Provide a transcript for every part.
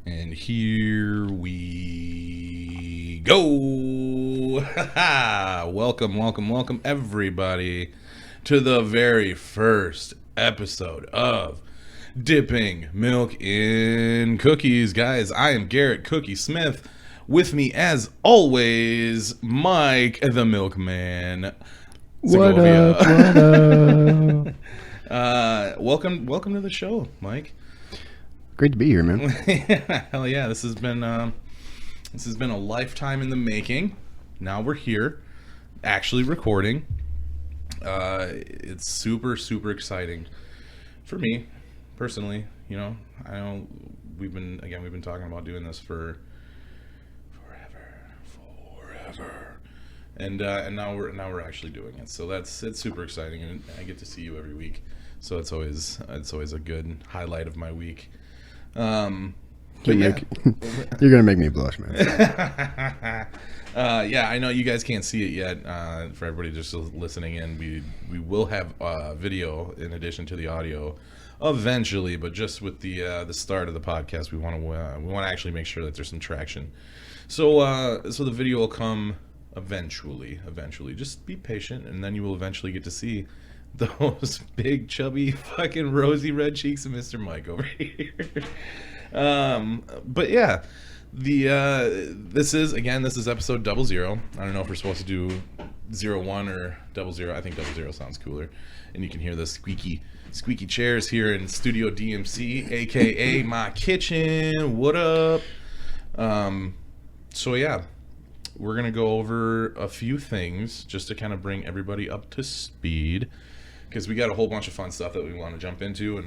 And here we go. welcome, everybody, to the very first episode of Dipping Milk in Cookies. Guys, I am Garrett Cookie Smith. With me, as always, Mike the Milkman Segovia. What up? Welcome to the show, Mike. Great to be here, man. Hell yeah! This has been a lifetime in the making. Now we're here, actually recording. It's super exciting for me personally. You know, I know we've been talking about doing this for forever, and now we're actually doing it. So it's super exciting, and I get to see you every week. So it's always a good highlight of my week. But yeah. You're gonna make me blush, man. Yeah, I know you guys can't see it yet. For everybody just listening in, we will have video in addition to the audio eventually, but just with the start of the podcast, we want to actually make sure that there's some traction. So the video will come eventually. Just be patient, and then you will eventually get to see those big, chubby, fucking rosy red cheeks of Mr. Mike over here. But yeah, this is episode 00. I don't know if we're supposed to do 01 or 00. I think 00 sounds cooler. And you can hear the squeaky chairs here in Studio DMC, aka my kitchen. What up? So yeah, we're gonna go over a few things just to kind of bring everybody up to speed, because we got a whole bunch of fun stuff that we want to jump into,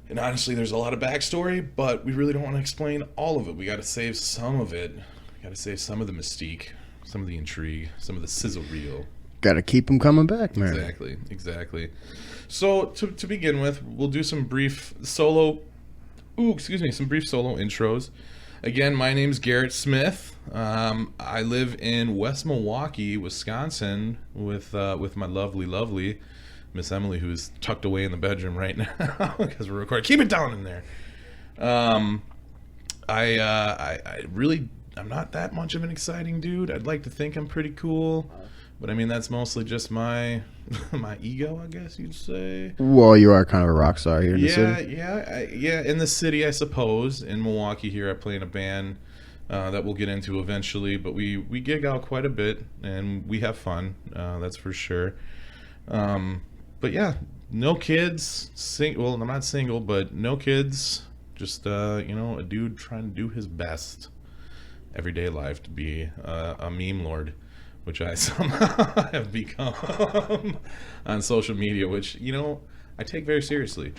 and honestly, there's a lot of backstory, but we really don't want to explain all of it. We got to save some of it. We got to save some of the mystique, some of the intrigue, some of the sizzle reel. Got to keep them coming back, man. Exactly. So to begin with, we'll do some brief solo intros. Again, my name's Garrett Smith. I live in West Milwaukee, Wisconsin, with my lovely Miss Emily, who's tucked away in the bedroom right now because we're recording. Keep it down in there. I'm not that much of an exciting dude. I'd like to think I'm pretty cool, but I mean that's mostly just my ego, I guess you'd say. Well, you are kind of a rock star here in the city. Yeah. In the city, I suppose. In Milwaukee, here, I play in a band that we'll get into eventually. But we gig out quite a bit, and we have fun. That's for sure. But yeah, no kids. Well, I'm not single, but no kids. Just a dude trying to do his best everyday life to be a meme lord, which I somehow have become on social media, which, I take very seriously.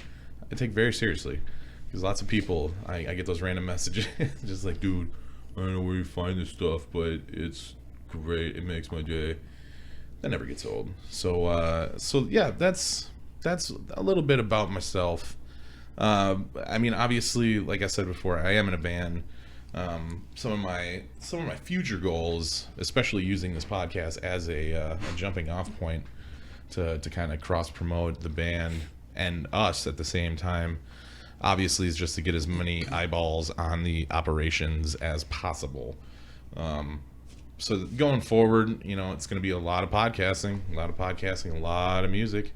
Because lots of people, I get those random messages, just like, dude, I don't know where you find this stuff, but it's great. It makes my day. That never gets old. So yeah, that's a little bit about myself. I mean, obviously, like I said before, I am in a band. Some of my future goals, especially using this podcast as a jumping off point to kind of cross promote the band and us at the same time, obviously, is just to get as many eyeballs on the operations as possible. So going forward, it's going to be a lot of podcasting, a lot of music.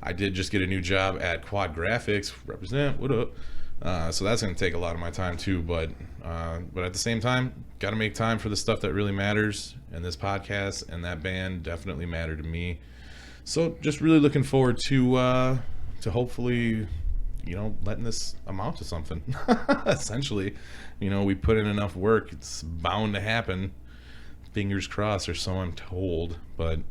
I did just get a new job at Quad Graphics. Represent, what up? So that's going to take a lot of my time too, but at the same time, got to make time for the stuff that really matters, and this podcast and that band definitely matter to me. So just really looking forward to hopefully, letting this amount to something. Essentially, we put in enough work, it's bound to happen. Fingers crossed, or so I'm told, but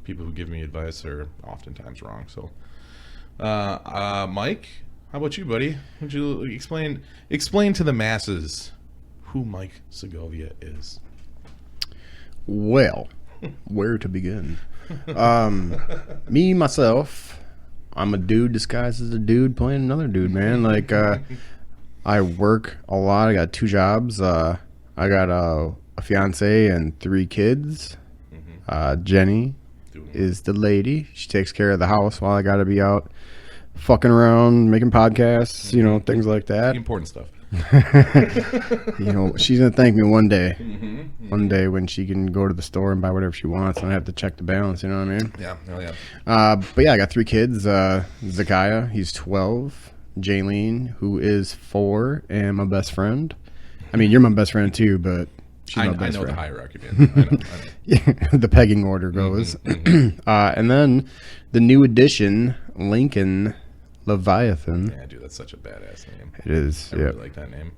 people who give me advice are oftentimes wrong. So, Mike, how about you, buddy? Would you explain to the masses who Mike Segovia is? Well, where to begin? Myself, I'm a dude disguised as a dude playing another dude, man. Like, I work a lot. I got 2 jobs. I got a fiance and 3 kids. Jenny is the lady. She takes care of the house while I gotta be out fucking around, making podcasts, you know, things like that. Important stuff. You know, she's gonna thank me one day. Mm-hmm. One day when she can go to the store and buy whatever she wants, and I have to check the balance. You know what I mean? Yeah, hell yeah. But yeah, I got 3 kids. Zakiah, he's 12. Jaylene, who is 4, and my best friend. I mean, you're my best friend too, but she's my I best know friend. the hierarchy, man. I know. Yeah, the pegging order goes. And then the new addition, Lincoln Leviathan. Yeah, dude, that's such a badass name. It is. I Yeah, really like that name.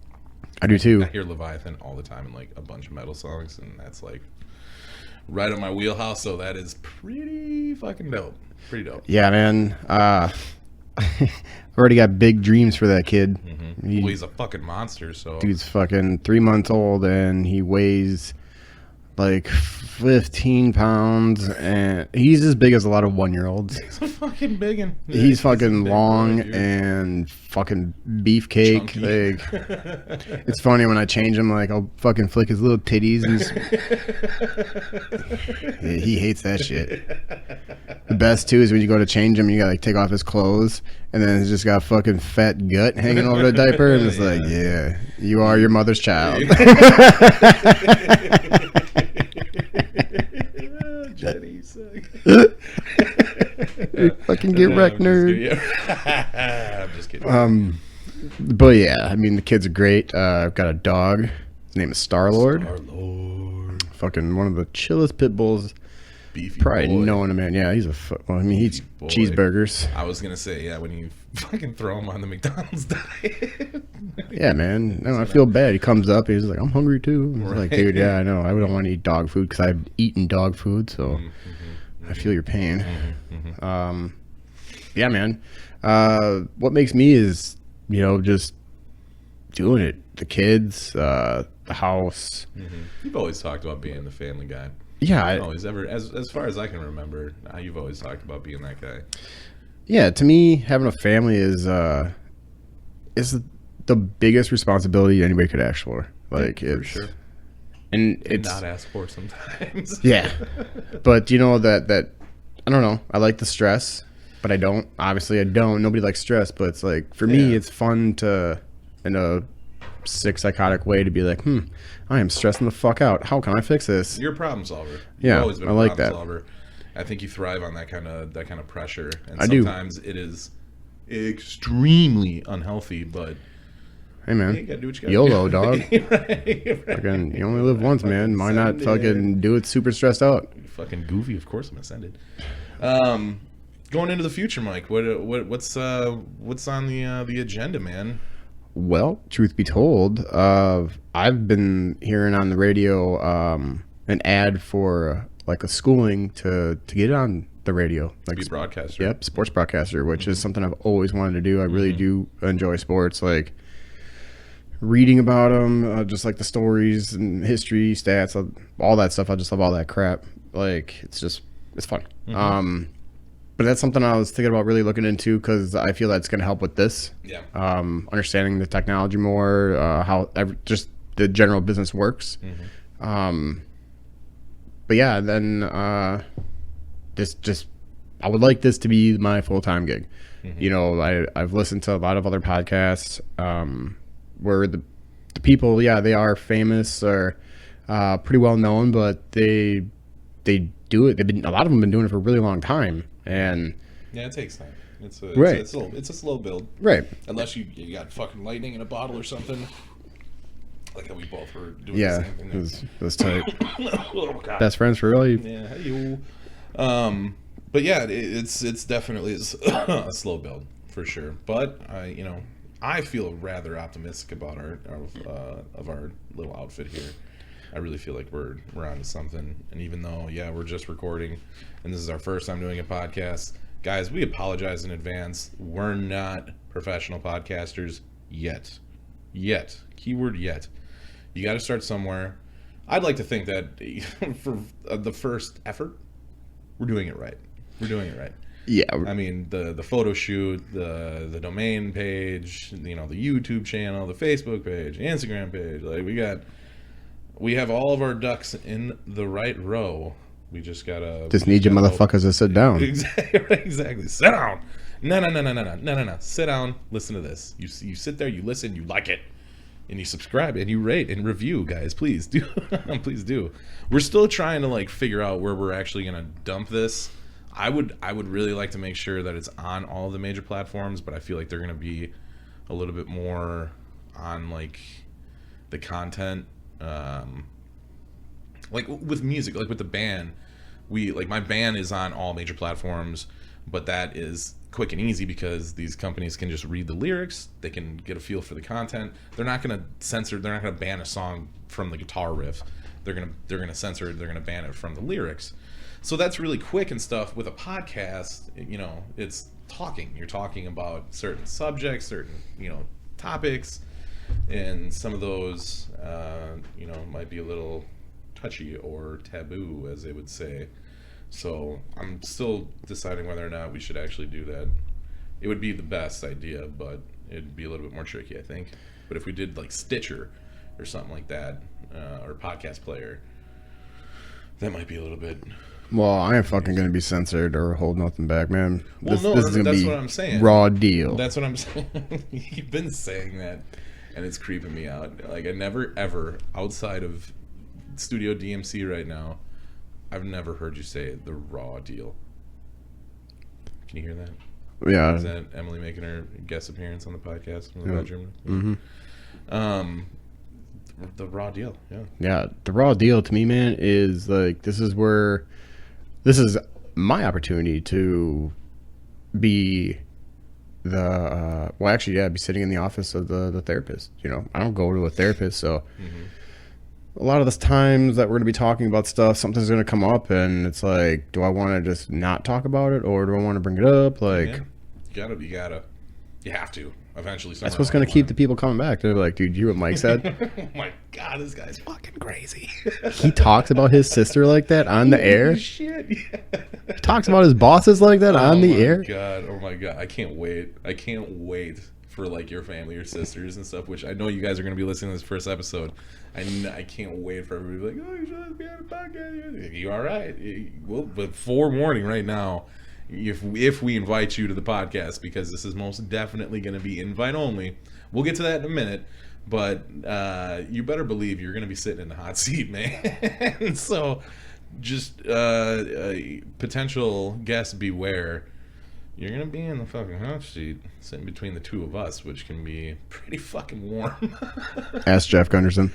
I do too. I hear Leviathan all the time in like a bunch of metal songs, and that's like right up my wheelhouse. So that is pretty fucking dope. Pretty dope. Yeah, man. I've already got big dreams for that kid. Well, he's a fucking monster. So Dude's fucking 3 months old, and he weighs like 15 pounds, and he's as big as a lot of 1-year-olds. he's a fucking biggin. Yeah, He's a fucking big long boy, dude. and fucking beefcake. Chunky. Like, it's funny when I change him. Like, I'll fucking flick his little titties, and he hates that shit. The best too is when you go to change him, you gotta like take off his clothes, and then he's just got fucking fat gut hanging over the diaper, and it's like, yeah, you are your mother's child. Jenny, suck. Fucking get wrecked, nerd. I'm just kidding. But yeah, I mean the kids are great. I've got a dog. His name is Star-Lord. Our Lord. Fucking one of the chillest pit bulls. Beefy Probably boy. knowing a man. Yeah, he's well, I mean, he eats Boy. cheeseburgers. I was gonna say, yeah, when you fucking throw him on the McDonald's diet. Yeah, man. No, I feel bad. He comes up. He's like, I'm hungry too. He's like, Right. dude, yeah, I know. I don't want to eat dog food because I've eaten dog food, so I feel your pain. Yeah, man. What makes me is, you know, just doing it. The kids, the house. You've always talked about being the family guy. Yeah, Always ever, as far as I can remember, you've always talked about being that guy. yeah. To me, having a family is the biggest responsibility anybody could ask for. Like, For it's sure. and it's Not ask for sometimes. yeah. But you know that I don't know. I like the stress, but I don't. Obviously, I don't. Nobody likes stress, but it's like for me, Yeah. it's fun to, in a sick psychotic way, to be like, I am stressing the fuck out. How can I fix this? You're a problem solver. You've Yeah, always been I a like problem that. solver. I think you thrive on that kind of pressure, and I do. sometimes it is extremely unhealthy. But Hey man, you gotta do what you gotta YOLO, do. dog. Right. Fucking, you only live once, man. Why not Send it. fucking do it super stressed out? Fucking goofy. Of course, I'm gonna send it. Going into the future, Mike. What's on the agenda, man? Well, truth be told, I've been hearing on the radio an ad for like a schooling to get on the radio, like Be a broadcaster. yep, sports broadcaster, which is something I've always wanted to do. I really do enjoy sports, like reading about them, just like the stories and history, stats, all that stuff. I just love all that crap. Like it's fun. But that's something I was thinking about really looking into because I feel that's going to help with this. Yeah. Understanding the technology more, how just the general business works. But yeah, then I would like this to be my full-time gig. You know, I've listened to a lot of other podcasts where the people, yeah, they are famous or pretty well known, but they do it. A lot of them have been doing it for a really long time, and Yeah, it takes time. It's a Right. it's a slow build. right. Unless you got fucking lightning in a bottle or something. Like how we both were doing Yeah, the same thing. it was tight. Oh, God. Best friends for really. Yeah, hey-o. But yeah, it's definitely a slow build for sure. But I feel rather optimistic about our little outfit here. I really feel like we're onto something. And even though we're just recording, and this is our first time doing a podcast, guys, we apologize in advance. We're not professional podcasters yet. Keyword yet. You got to start somewhere. I'd like to think that for the first effort, we're doing it right. Yeah, I mean, the photo shoot, the domain page, the YouTube channel, the Facebook page, Instagram page. Like we have all of our ducks in the right row. We just gotta just need you motherfuckers to sit down. Exactly. Sit down. No. Sit down, listen to this. You sit there, you listen, you like it, and you subscribe and you rate and review, guys. Please do. Please do. We're still trying to like figure out where we're actually gonna dump this. I would really like to make sure that it's on all of the major platforms, but I feel like they're gonna be a little bit more on like the content, like with music, like with the band. My band is on all major platforms, but that is quick and easy because these companies can just read the lyrics. They can get a feel for the content. They're not going to censor. They're not going to ban a song from the guitar riff. They're going to censor it. They're going to ban it from the lyrics. So that's really quick and stuff. With a podcast, it's talking. You're talking about certain subjects, certain topics, and some of those might be a little touchy or taboo, as they would say. So I'm still deciding whether or not we should actually do that. It would be the best idea, but it'd be a little bit more tricky, I think. But if we did like Stitcher or something like that, or Podcast Player, that might be a little bit. Well, I ain't fucking gonna be censored or hold nothing back, man. Well, This is gonna that's be what I'm saying. Raw deal. That's what I'm saying. You've been saying that, and it's creeping me out. Like I never ever, outside of Studio DMC right now, I've never heard you say the Raw deal. Can you hear that? Yeah. Is that Emily making her guest appearance on the podcast in the bedroom? Mm-hmm. The Raw deal, yeah. Yeah, the Raw deal to me, man, is like this is my opportunity to be be sitting in the office of the therapist. I don't go to a therapist, so a lot of the times that we're going to be talking about stuff, something's going to come up, and it's like, do I want to just not talk about it, or do I want to bring it up? Like, you have to eventually. That's what's going to keep the people coming back. They're like, dude, you hear what Mike said? Oh my God, this guy's fucking crazy. He talks about his sister like that on the air. Shit. Yeah. He talks about his bosses like that on the air. Oh my God, I can't wait for like your family, your sisters and stuff, which I know you guys are going to be listening to this first episode. I can't wait for everybody to be like, oh, you should be on a podcast. You all right? But forewarning right now, if we invite you to the podcast, because this is most definitely going to be invite only. We'll get to that in a minute, but you better believe you're going to be sitting in the hot seat, man. So just potential guests beware. You're going to be in the fucking hot seat, sitting between the two of us, which can be pretty fucking warm. Ask Jeff Gunderson.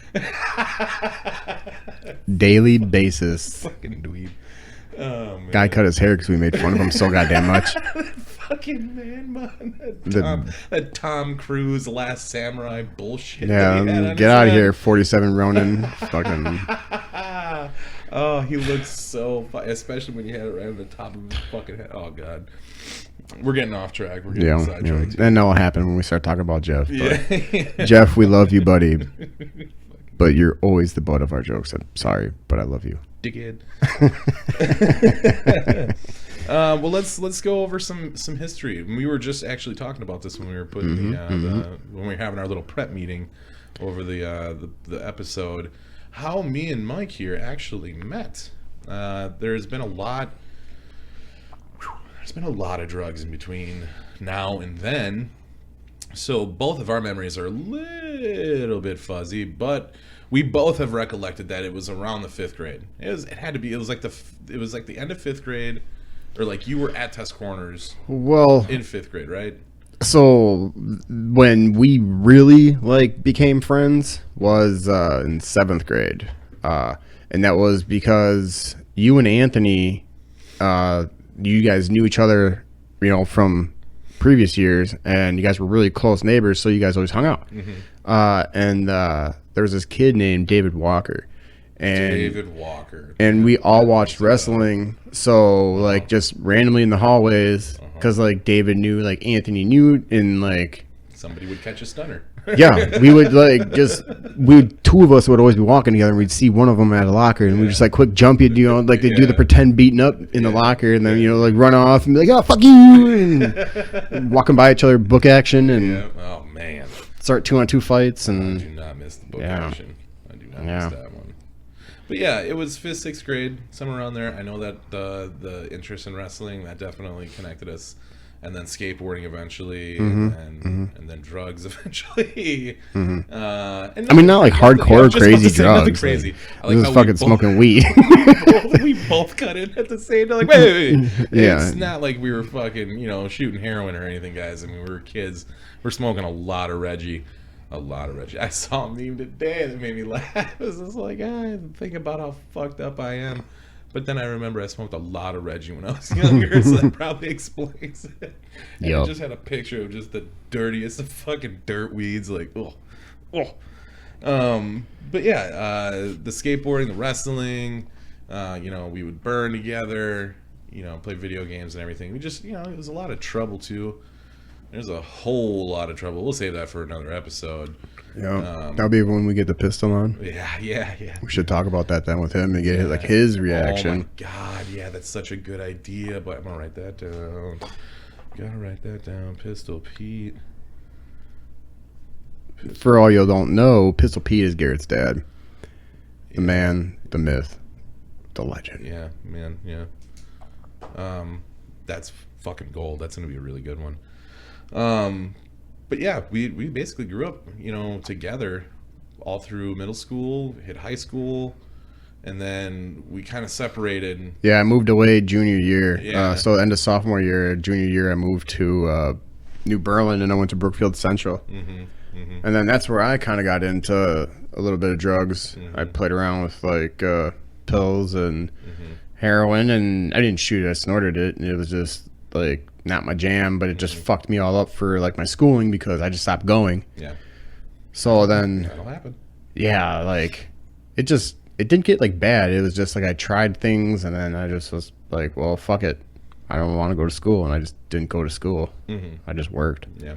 Daily basis. Fucking dweeb. Oh, man. Guy cut his hair because we made fun of him so goddamn much. Fucking man. That Tom Cruise Last Samurai bullshit. Yeah, get out of here, 47 Ronin. Fucking. Oh, he looks so funny, especially when you had it right on the top of his fucking head. Oh, God. We're getting off track. We're getting sidetracked. And that'll happen when we start talking about Jeff. Yeah. Jeff, we love you, buddy. But you're always the butt of our jokes. I'm sorry, but I love you. Dickhead. Well, let's go over some history. We were just actually talking about this when we were putting when we were having our little prep meeting over the episode. How me and Mike here actually met. There's been a lot of drugs in between now and then, so both of our memories are a little bit fuzzy, but we both have recollected that it was around the 5th grade. It was like the end of 5th grade, or like you were at Test Corners. Well, in 5th grade, right? So when we really became friends was in 7th grade, and that was because you and Anthony, you guys knew each other, from previous years, and you guys were really close neighbors, so you guys always hung out. And there was this kid named David Walker. And we all watched wrestling, so just randomly in the hallways, because David knew, Anthony knew, and somebody would catch a stunner. Yeah, we would two of us would always be walking together, and we'd see one of them at a locker, and we'd just quick jump you, they do the pretend beating up in the locker, and then run off and be like, oh, fuck you, and walking by each other, book action, and oh man, start 2-on-2 fights. And I do not miss the book action. I do not miss that one. But yeah, it was 5th, 6th grade, somewhere around there. I know that the interest in wrestling, that definitely connected us and then skateboarding eventually, Mm-hmm. and then drugs eventually. Mm-hmm. And I mean, not like hardcore just about crazy to say nothing drugs. crazy. Like, I like this how is we fucking both- smoking weed. we both cut in at the same time. Like, wait. Yeah. It's not like we were fucking, shooting heroin or anything, guys. I mean, we were kids. We're smoking a lot of Reggie. A lot of Reggie. I saw a meme today that made me laugh. It was just like, think about how fucked up I am. But then I remember I smoked a lot of Reggie when I was younger, so that probably explains it. And Yup. I just had a picture of just the dirtiest of fucking dirt weeds, like, oh. But yeah, the skateboarding, the wrestling, we would burn together, play video games and everything. We just, it was a lot of trouble too. There's a whole lot of trouble. We'll save that for another episode. Yeah, that'll be when we get the pistol on. Yeah. We should talk about that then with him and get like his reaction. Oh my god, yeah, that's such a good idea. But I'm gonna write that down. Gotta write that down. Pistol Pete. For all you don't know, Pistol Pete is Garrett's dad. The man, the myth, the legend. Yeah, man, yeah. That's fucking gold. That's gonna be a really good one. But yeah, we basically grew up, together all through middle school, hit high school, and then we kind of separated. Yeah, I moved away junior year. Yeah. So end of sophomore year, junior year, I moved to New Berlin, and I went to Brookfield Central. And then that's where I kind of got into a little bit of drugs. I played around with like pills and heroin, and I didn't shoot it, I snorted it, and it was just like not my jam, but it just fucked me all up for like my schooling because I just stopped going. Yeah, So then, that'll happen. yeah, like it didn't get like bad. It was just like I tried things, and then I just was like, well, fuck it. I don't want to go to school, and I just didn't go to school. I just worked. Yeah.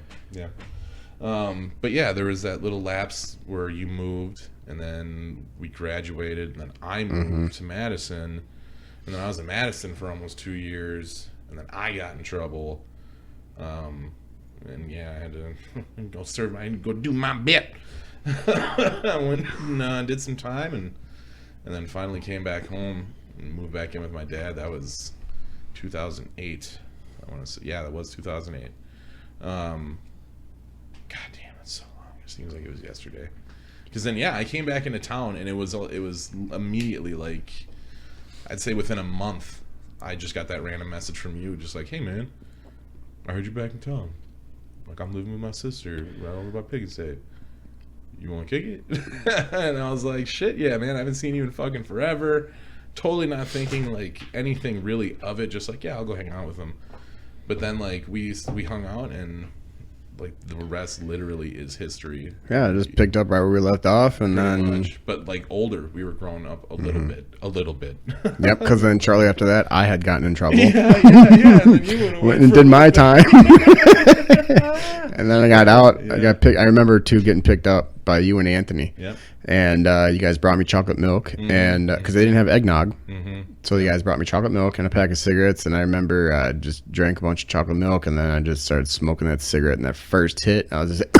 But yeah, there was that little lapse where you moved, and then we graduated, and then I moved to Madison, and then I was in Madison for almost 2 years, and then I got in trouble. And yeah, I had to go do my bit. I went and did some time, and then finally came back home and moved back in with my dad. That was 2008. I want to say, yeah, that was 2008. God damn, it's so long. It seems like it was yesterday. Because then, yeah, I came back into town, and it was immediately, like, I'd say within a month, I just got that random message from you, just like, hey, man, I heard you're back in town. Like, I'm living with my sister right over by Pig Estate. You want to kick it? And I was like, shit, yeah, man, I haven't seen you in fucking forever. Totally not thinking, like, anything really of it. Just like, yeah, I'll go hang out with him. But then, like, we hung out, and, like, the rest literally is history. Yeah, I just picked up right where we left off, and Pretty then much. But, like, older. We were growing up a little bit. yep, because then shortly after that, I had gotten in trouble. Yeah. And then you Went and did my time. And then I got out. I got picked. I remember too getting picked up by you and Anthony. Yep. And you guys brought me chocolate milk, and because they didn't have eggnog, so you guys brought me chocolate milk and a pack of cigarettes. And I remember I just drank a bunch of chocolate milk, and then I just started smoking that cigarette. And that first hit, I was just like,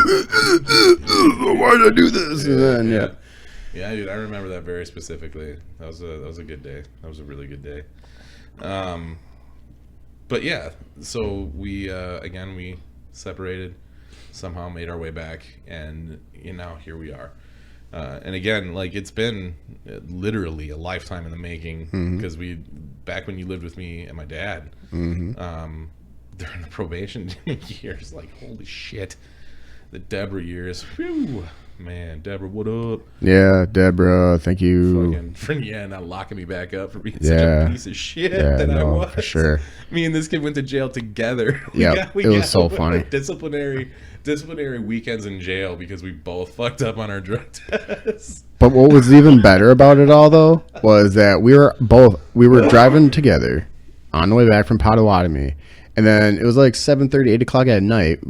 why did I do this? And then Yeah, dude, I remember that very specifically. That was a good day. That was a really good day. But yeah, so we again we separated, somehow made our way back, and here we are. And again, like, it's been literally a lifetime in the making, because back when you lived with me and my dad, during the probation years, like, holy shit, the Deborah years, whew, man, Deborah, what up? Yeah, Deborah, thank you. Fucking, not locking me back up for being such a piece of shit that I was. For sure. Me and this kid went to jail together. Yeah, it was so funny. Disciplinary weekends in jail because we both fucked up on our drug tests. But what was even better about it all, though, was that we were driving together on the way back from Potawatomi, and then it was like 7:30, 8 o'clock at night.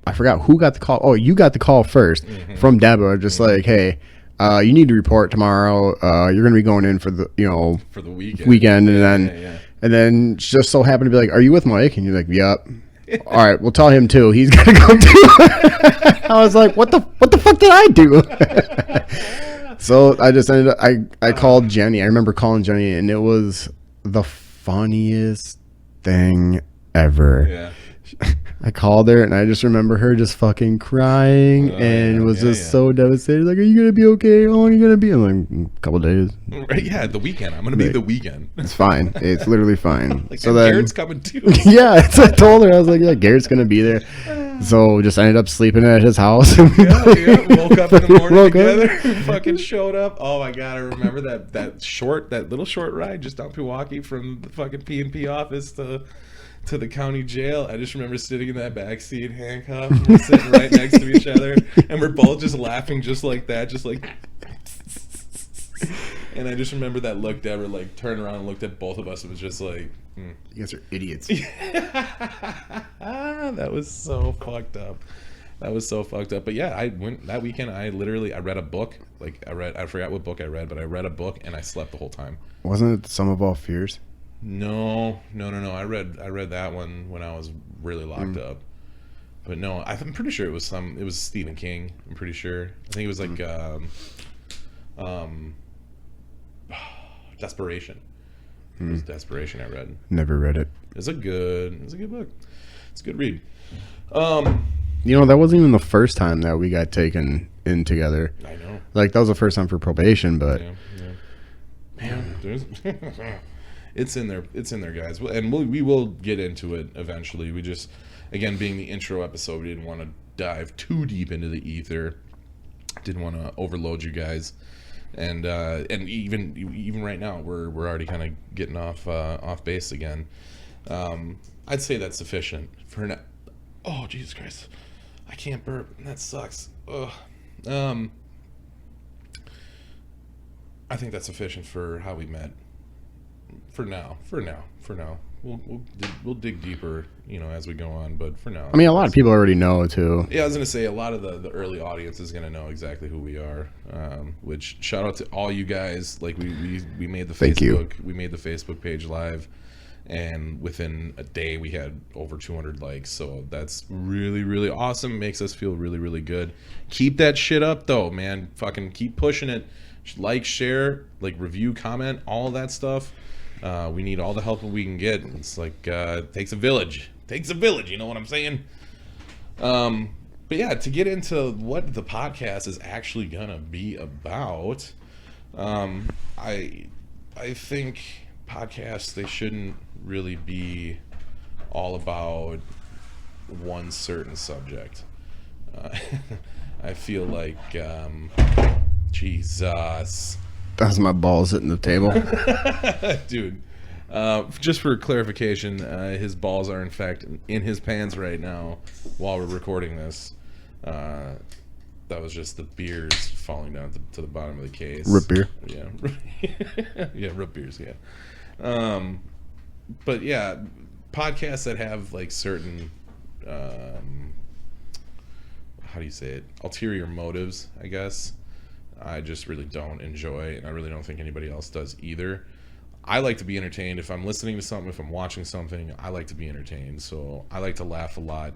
I forgot who got the call. Oh, you got the call first from Deborah, just like, hey, you need to report tomorrow. You're going to be going in for the weekend. And then she just so happened to be like, are you with Mike? And you're like, yep. All right, we'll tell him too. He's got to go too. I was like, what the fuck did I do? So I just ended up, I called Jenny. I remember calling Jenny, and it was the funniest thing ever. Yeah. I called her, and I just remember her just fucking crying and was just so devastated. Like, are you gonna be okay? How long are you gonna be? I'm like, a couple days. Right, yeah, the weekend. I'm gonna be the weekend. It's fine. It's literally fine. Like, so then, Garrett's coming too. Yeah, so I told her, I was like, yeah, Garrett's gonna be there. So just ended up sleeping at his house. Yeah. Woke up in the morning together. Fucking showed up. Oh my god, I remember that little short ride just down Pewaukee from the fucking P&P office to the county jail. I just remember sitting in that back seat, handcuffed, and we're sitting right next to each other, and we're both just laughing just like that, just like. And I just remember that look. Deborah like turned around and looked at both of us. It was just like, You guys are idiots. That was so fucked up. But yeah, I went that weekend. I read a book. I forgot what book I read, but I read a book and I slept the whole time. Wasn't it Sum of All Fears? No. I read that one when I was really locked up. But no, I'm pretty sure it was Stephen King. I'm pretty sure. I think it was like Desperation. It was Desperation I read. Never read it. It's a good book. It's a good read. That wasn't even the first time that we got taken in together. I know. Like, that was the first time for probation, but Yeah. Man, it's in there, guys. And we will get into it eventually. We just, again, being the intro episode, we didn't want to dive too deep into the ether. Didn't want to overload you guys. And even right now, we're already kind of getting off base again. I'd say that's sufficient for now. Oh, Jesus Christ, I can't burp. That sucks. Ugh. I think that's sufficient for how we met. For now. We'll dig deeper, as we go on. But for now, I mean, a lot of people already know too. Yeah, I was gonna say a lot of the early audience is gonna know exactly who we are. Which shout out to all you guys. Like we made the we made the Facebook page live, and within a day we had over 200 likes. So that's really, really awesome. Makes us feel really, really good. Keep that shit up though, man. Fucking keep pushing it. Like, share, review, comment, all of that stuff. We need all the help that we can get. It's like takes a village. You know what I'm saying? But yeah, to get into what the podcast is actually gonna be about, I think podcasts, they shouldn't really be all about one certain subject. I feel like Jesus. That's my balls hitting the table. Dude, just for clarification, his balls are in fact in his pants right now while we're recording this. That was just the beers falling down to the bottom of the case. Root beer. Yeah. Yeah, root beers, yeah. But yeah, podcasts that have certain how do you say it? Ulterior motives, I guess. I just really don't enjoy, and I really don't think anybody else does either. I like to be entertained. If I'm listening to something, if I'm watching something, I like to be entertained. So I like to laugh a lot.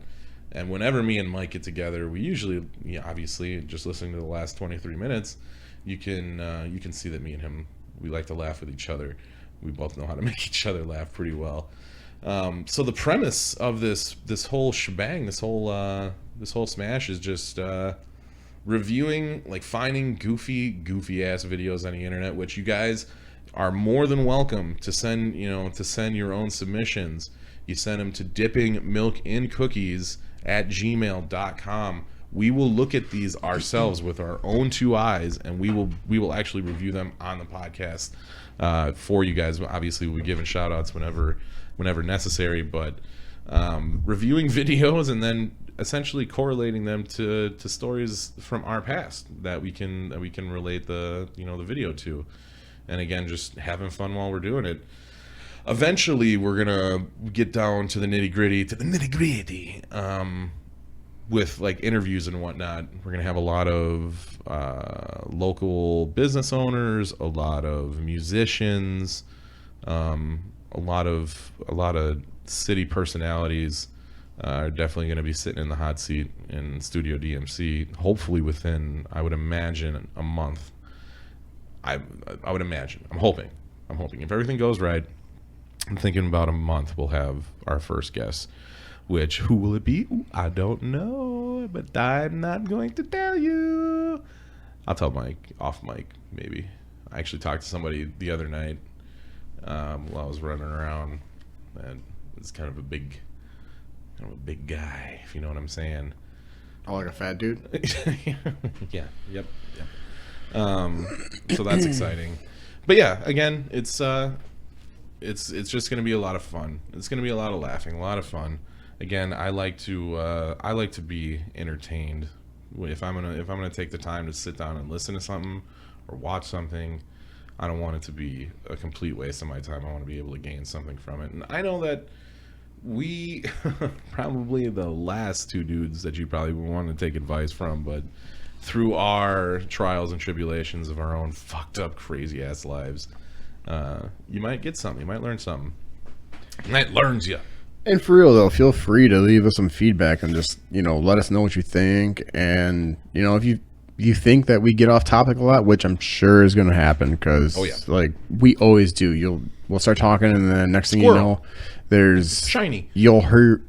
And whenever me and Mike get together, we usually, obviously, just listening to the last 23 minutes, you can see that me and him, we like to laugh with each other. We both know how to make each other laugh pretty well. So the premise of this whole shebang, this whole smash is just reviewing, finding goofy ass videos on the internet, which you guys are more than welcome to send your own submissions. You send them to dippingmilkincookies@gmail.com. We will look at these ourselves with our own two eyes, and we will actually review them on the podcast for you guys. Obviously, we'll be giving shout outs whenever necessary, but reviewing videos and then essentially correlating them to stories from our past that we can relate the video to, and again, just having fun while we're doing it. Eventually, we're gonna get down to the nitty gritty, with interviews and whatnot. We're gonna have a lot of local business owners, a lot of musicians, a lot of city personalities. Are definitely going to be sitting in the hot seat in Studio DMC, hopefully within, I would imagine, a month. I would imagine. I'm hoping. If everything goes right, I'm thinking about a month we'll have our first guest. which who will it be? Ooh, I don't know, but I'm not going to tell you. I'll tell Mike off mic, maybe. I actually talked to somebody the other night while I was running around, and it's kind of a big guy, if you know what I'm saying. Oh, like a fat dude? Yeah. Yep. So that's exciting. But yeah, again, it's just going to be a lot of fun. It's going to be a lot of laughing, a lot of fun. Again, I like to be entertained. If I'm gonna take the time to sit down and listen to something or watch something, I don't want it to be a complete waste of my time. I want to be able to gain something from it. And I know that we probably the last two dudes that you probably would want to take advice from, but through our trials and tribulations of our own fucked up, crazy ass lives, you might get something. You might learn something. And that learns you. And for real though, feel free to leave us some feedback and just, let us know what you think. And, if you think that we get off topic a lot, which I'm sure is going to happen because like we always do, we'll start talking and then next thing you know, there's shiny. You'll hear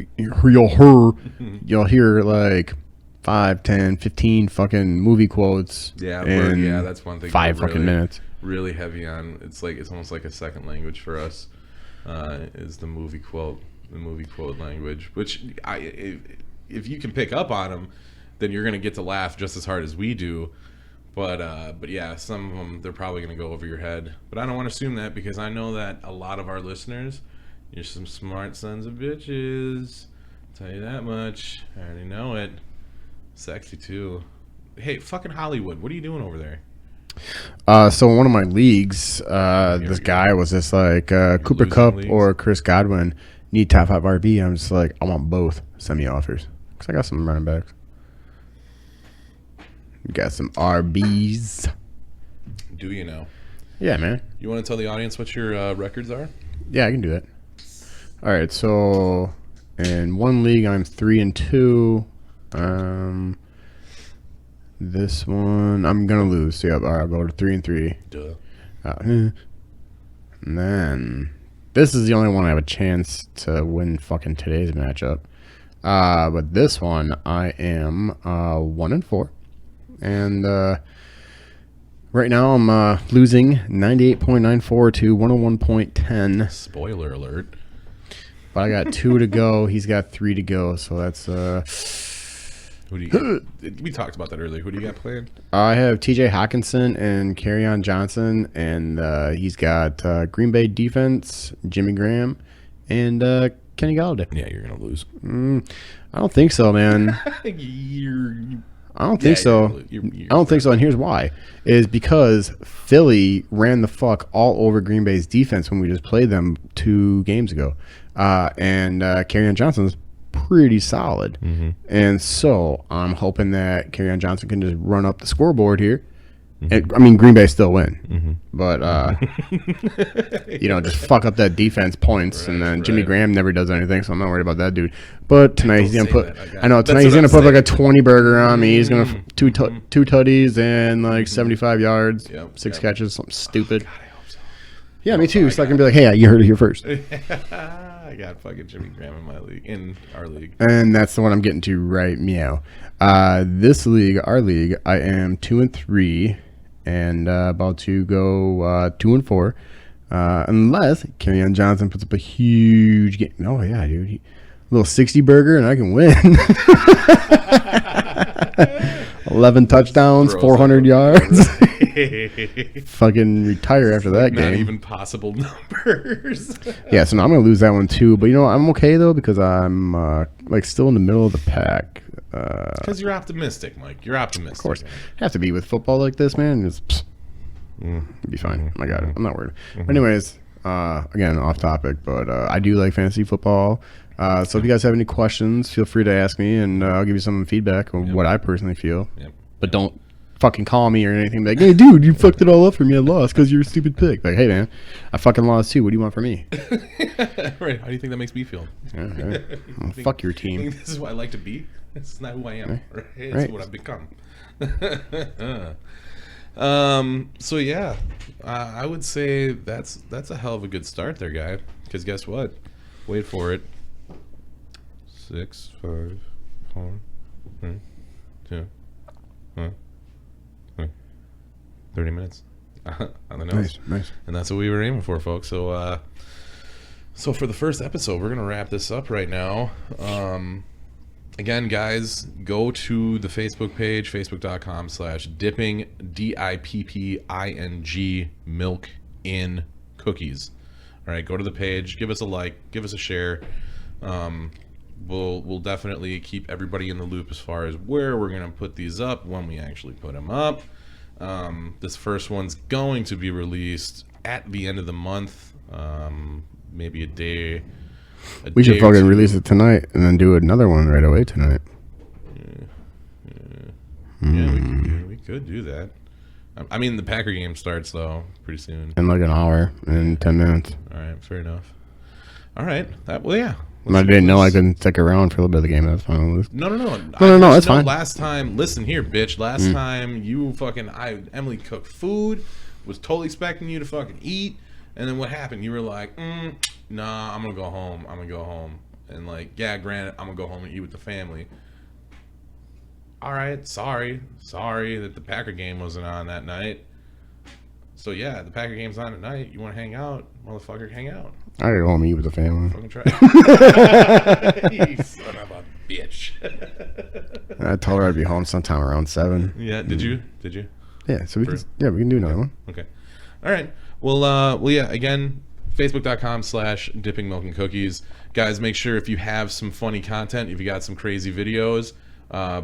like 5, 10, 15 fucking movie quotes. Yeah, that's one thing. 5 fucking minutes. Really heavy on. It's almost like a second language for us. Is the movie quote language, which if you can pick up on them, then you're gonna get to laugh just as hard as we do. But yeah, some of them they're probably gonna go over your head. But I don't want to assume that because I know that a lot of our listeners, you're some smart sons of bitches. I'll tell you that much. I already know it. Sexy too. Hey, fucking Hollywood, what are you doing over there? So in one of my leagues, this guy was just like Cooper Kupp or Chris Godwin need top 5 RB. I'm just like, I want both. Send me offers because I got some running backs. Got some RBs. Do you know? Yeah, man. You want to tell the audience what your records are? Yeah, I can do that. All right, so in one league I'm 3-2. This one I'm gonna lose. So yeah, all right, I'll go to 3-3. Duh. And then this is the only one I have a chance to win fucking today's matchup. But this one I am 1-4, and right now I'm losing 98.94 to 101.10. Spoiler alert. But I got 2 to go. He's got 3 to go. So that's Who do you? We talked about that earlier. Who do you got playing? I have T.J. Hawkinson and Kerryon Johnson, and he's got Green Bay defense, Jimmy Graham, and Kenny Galladay. Yeah, you're gonna lose. I don't think so, man. I don't think so. I don't think so, and here's why: is because Philly ran the fuck all over Green Bay's defense when we just played them 2 games ago, and Kerryon Johnson's pretty solid. And so I'm hoping that Kerryon Johnson can just run up the scoreboard here. And, I mean, Green Bay still win, but just fuck up that defense points, and then Jimmy Graham never does anything, so I'm not worried about that dude. But tonight he's gonna put. I know tonight he's gonna put like a 20 burger on me. He's gonna two tutties and like 75 yards, 6 catches, something stupid. God, I hope so. Yeah, me too. So I can be like, hey, you heard it here first. I got fucking Jimmy Graham in my league, in our league. And that's the one I'm getting to right meow. This league, our league, I am 2-3 and about to go 2-4. Unless Kerryon Johnson puts up a huge game. Oh, yeah, dude. A little 60 burger and I can win. 11 touchdowns, 400 yards. Fucking retire after that game. Not even possible numbers. Yeah, so now I'm gonna lose that one too. But I'm okay though because I'm still in the middle of the pack. Because you're optimistic, Mike. You're optimistic. Of course, have to be with football like this, man. It's it'll be fine. I got it. I'm not worried. But anyways, again, off topic, but I do like fantasy football. So if you guys have any questions, feel free to ask me, and I'll give you some feedback on what I personally feel. But don't fucking call me or anything like, hey, dude, you fucked it all up for me. I lost because you're a stupid pig. Like, hey, man, I fucking lost too. What do you want from me? Right. How do you think that makes me feel? Well, fuck your team. This is what I like to be. This is not who I am. Right? It's what I've become. So yeah, I would say that's a hell of a good start there, guy. Because guess what? Wait for it. 6, 5, 4, 3, 2, 1. 30 minutes on the nose. Nice. And that's what we were aiming for, folks. So, so for the first episode, we're going to wrap this up right now. Again, guys, go to the Facebook page, facebook.com/dipping, DIPPING, milk in cookies. All right, go to the page, give us a like, give us a share. We'll definitely keep everybody in the loop as far as where we're going to put these up, when we actually put them up. This first one's going to be released at the end of the month, maybe a day. We should fucking release it tonight and then do another one right away tonight. Yeah, we could do that. I mean, the Packer game starts, though, pretty soon. In like an hour and 10 minutes. All right, fair enough. All right. Well, yeah. I didn't know I couldn't stick around for a little bit of the game. That's fine. No. No, that's fine. Last time, listen here, bitch. Last time you Emily cooked food, was totally expecting you to fucking eat. And then what happened? You were like, nah, I'm going to go home. And like, yeah, granted, I'm going to go home and eat with the family. All right, sorry that the Packer game wasn't on that night. So yeah, the Packer game's on at night. You want to hang out, motherfucker, hang out. I gotta go home and eat with the family. Fucking try. You son of a bitch. I told her I'd be home sometime around 7. Yeah, did you? Yeah, so we can do another one. Okay. All right. Well, yeah, again, facebook.com/dipping milk and cookies. Guys, make sure if you have some funny content, if you got some crazy videos,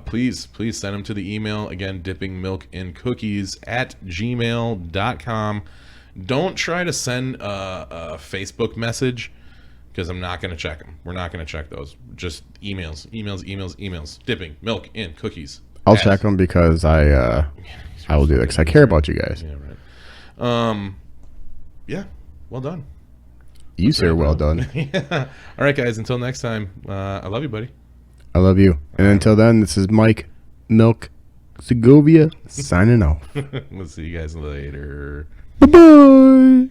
please send them to the email. Again, dippingmilkandcookies@gmail.com. Don't try to send a Facebook message because I'm not going to check them. We're not going to check those. Just emails. Dipping milk in cookies. I'll check them because I will do that because I care about you guys. Yeah, right. Yeah, well done. You, sir, well done. Yeah. All right, guys, until next time, I love you, buddy. I love you. And until then, this is Mike Milk Segovia signing off. We'll see you guys later. Bye-bye.